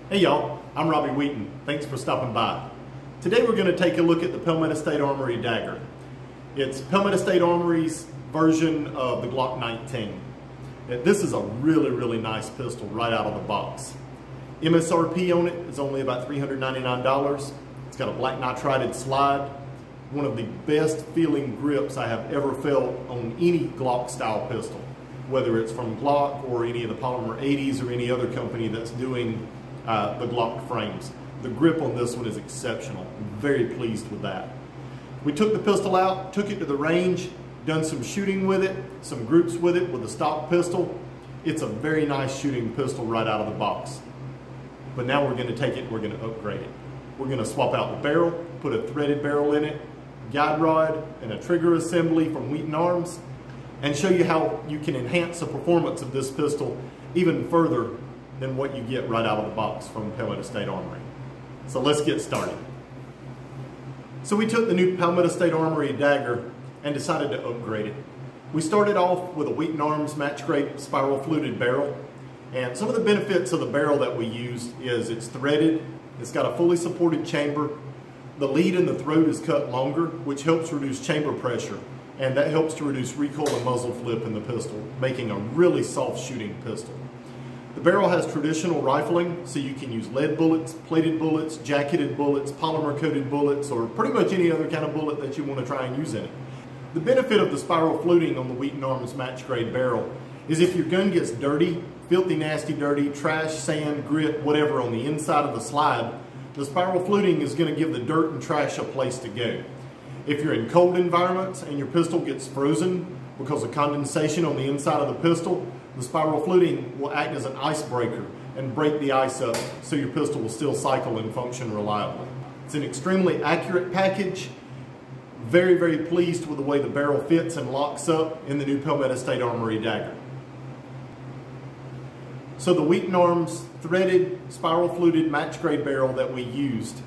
Hey y'all, I'm Robbie Wheaton. Thanks for stopping by. Today we're going to take a look at the Palmetto State Armory Dagger. It's Palmetto State Armory's version of the Glock 19. This is a really nice pistol right out of the box. MSRP on it is only about $399. It's got a black nitrided slide. One of the best feeling grips I have ever felt on any Glock style pistol, whether it's from Glock or any of the Polymer 80s or any other company that's doing the Glock frames. The grip on this one is exceptional. I'm very pleased with that. We took the pistol out, took it to the range, done some shooting with it, some groups with it with a stock pistol. It's a very nice shooting pistol right out of the box. But now we're going to take it, we're going to upgrade it. We're going to swap out the barrel, put a threaded barrel in it, guide rod, and a trigger assembly from Wheaton Arms, and show you how you can enhance the performance of this pistol even further than what you get right out of the box from Palmetto State Armory. So let's get started. So we took the new Palmetto State Armory Dagger and decided to upgrade it. We started off with a Wheaton Arms match grade spiral fluted barrel, and some of the benefits of the barrel that we used is it's threaded, it's got a fully supported chamber, the lead in the throat is cut longer, which helps reduce chamber pressure, and that helps to reduce recoil and muzzle flip in the pistol, making a really soft shooting pistol. The barrel has traditional rifling, so you can use lead bullets, plated bullets, jacketed bullets, polymer coated bullets, or pretty much any other kind of bullet that you want to try and use in it. The benefit of the spiral fluting on the Wheaton Arms match grade barrel is if your gun gets dirty, filthy nasty dirty, trash, sand, grit, whatever on the inside of the slide, the spiral fluting is going to give the dirt and trash a place to go. If you're in cold environments and your pistol gets frozen because of condensation on the inside of the pistol, the spiral fluting will act as an icebreaker and break the ice up so your pistol will still cycle and function reliably. It's an extremely accurate package. Very pleased with the way the barrel fits and locks up in the new Palmetto State Armory Dagger. So the Wheaton Arms threaded spiral fluted match grade barrel that we used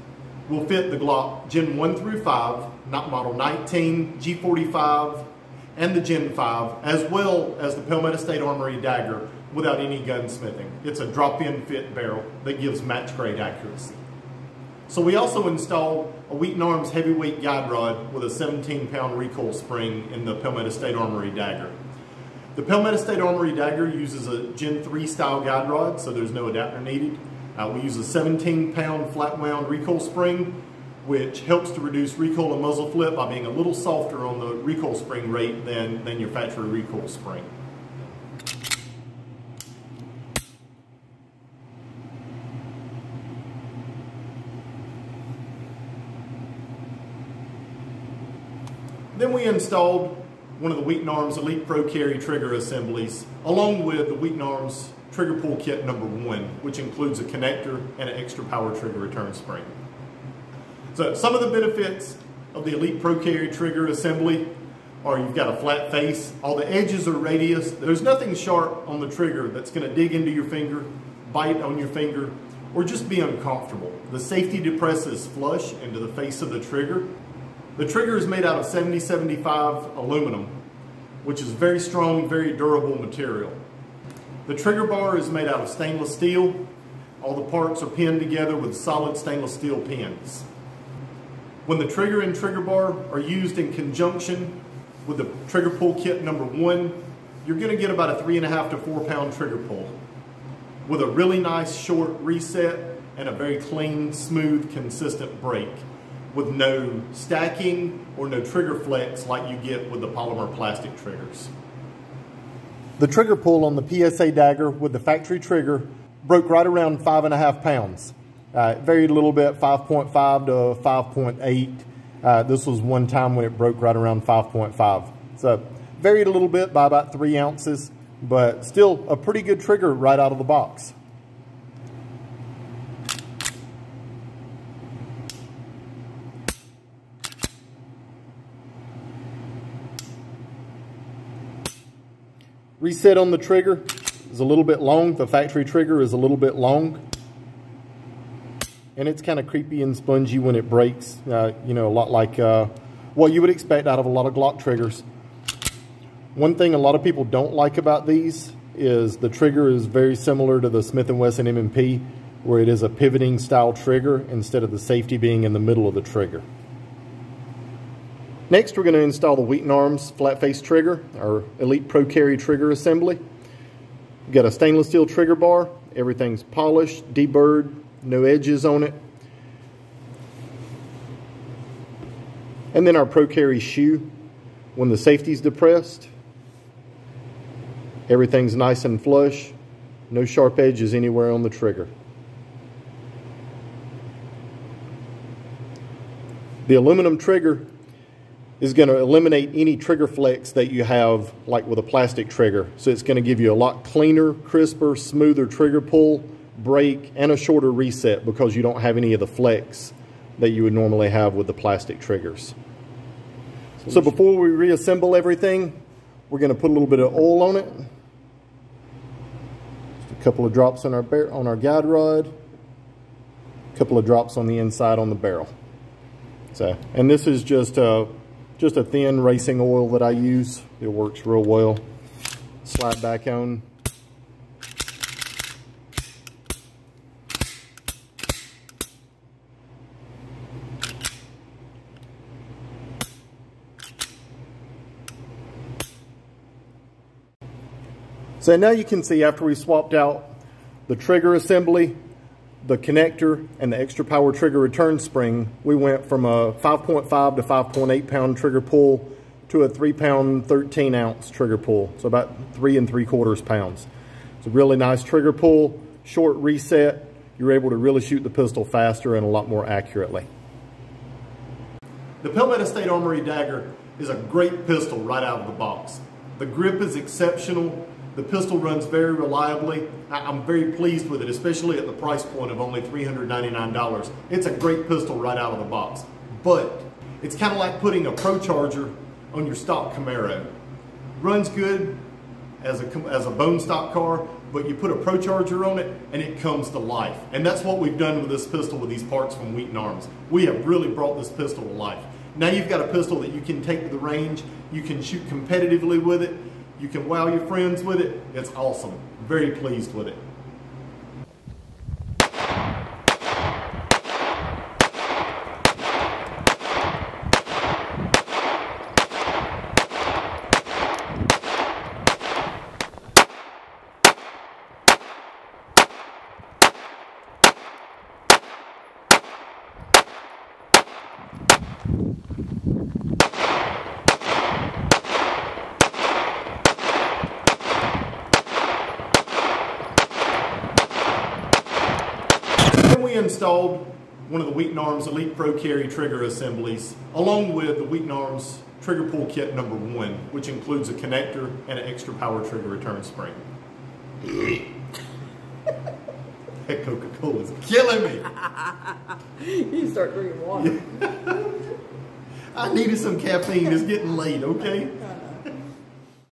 will fit the Glock Gen 1 through 5, not Model 19, G45, and the Gen 5, as well as the Palmetto State Armory Dagger without any gunsmithing. It's a drop-in fit barrel that gives match grade accuracy. So we also installed a Wheaton Arms heavyweight guide rod with a 17-pound recoil spring in the Palmetto State Armory Dagger. The Palmetto State Armory Dagger uses a Gen 3 style guide rod, so there's no adapter needed. We use a 17-pound flat wound recoil spring, which helps to reduce recoil and muzzle flip by being a little softer on the recoil spring rate than your factory recoil spring. Then we installed one of the Wheaton Arms Elite Pro Carry trigger assemblies, along with the Wheaton Arms trigger pull kit number 1, which includes a connector and an extra power trigger return spring. So some of the benefits of the Elite Pro Carry trigger assembly are you've got a flat face, all the edges are radius, there's nothing sharp on the trigger that's going to dig into your finger, bite on your finger, or just be uncomfortable. The safety depresses flush into the face of the trigger. The trigger is made out of 7075 aluminum, which is very strong, very durable material. The trigger bar is made out of stainless steel. All the parts are pinned together with solid stainless steel pins. When the trigger and trigger bar are used in conjunction with the trigger pull kit number 1, you're going to get about a 3.5 to 4 pound trigger pull with a really nice short reset and a very clean, smooth, consistent break with no stacking or no trigger flex like you get with the polymer plastic triggers. The trigger pull on the PSA Dagger with the factory trigger broke right around 5.5 pounds. Varied a little bit, 5.5 to 5.8. This was one time when it broke right around 5.5. So varied a little bit by about 3 ounces, but still a pretty good trigger right out of the box. Reset on the trigger is a little bit long. The factory trigger is a little bit long. And it's kind of creepy and spongy when it breaks. You know, a lot like what you would expect out of a lot of Glock triggers. One thing a lot of people don't like about these is the trigger is very similar to the Smith & Wesson M&P, where it is a pivoting style trigger instead of the safety being in the middle of the trigger. Next, we're going to install the Wheaton Arms flat face trigger, our Elite Pro Carry trigger assembly. We've got a stainless steel trigger bar. Everything's polished, deburred, no edges on it. And then our Pro Carry shoe. When the safety's depressed, everything's nice and flush. No sharp edges anywhere on the trigger. The aluminum trigger is going to eliminate any trigger flex that you have like with a plastic trigger. So it's going to give you a lot cleaner, crisper, smoother trigger pull, break, and a shorter reset because you don't have any of the flex that you would normally have with the plastic triggers. So before we reassemble everything, we're going to put a little bit of oil on it. Just a couple of drops on our guide rod, a couple of drops on the inside on the barrel. So, and this is just a thin racing oil that I use. It works real well. Slide back on. So now you can see after we swapped out the trigger assembly, the connector, and the extra power trigger return spring, we went from a 5.5 to 5.8 pound trigger pull to a 3 pound, 13 ounce trigger pull. So about 3 3/4 pounds. It's a really nice trigger pull, short reset. You're able to really shoot the pistol faster and a lot more accurately. The Palmetto State Armory Dagger is a great pistol right out of the box. The grip is exceptional. The pistol runs very reliably. I'm very pleased with it, especially at the price point of only $399. It's a great pistol right out of the box. But it's kind of like putting a Pro Charger on your stock Camaro. Runs good as a bone stock car, but you put a Pro Charger on it and it comes to life. And that's what we've done with this pistol with these parts from Wheaton Arms. We have really brought this pistol to life. Now you've got a pistol that you can take to the range, you can shoot competitively with it, you can wow your friends with it. It's awesome. Very pleased with it. We installed one of the Wheaton Arms Elite Pro Carry trigger assemblies along with the Wheaton Arms trigger pull kit number 1, which includes a connector and an extra power trigger return spring. That Coca-Cola is killing me. You start drinking water. I needed some caffeine. It's getting late, okay?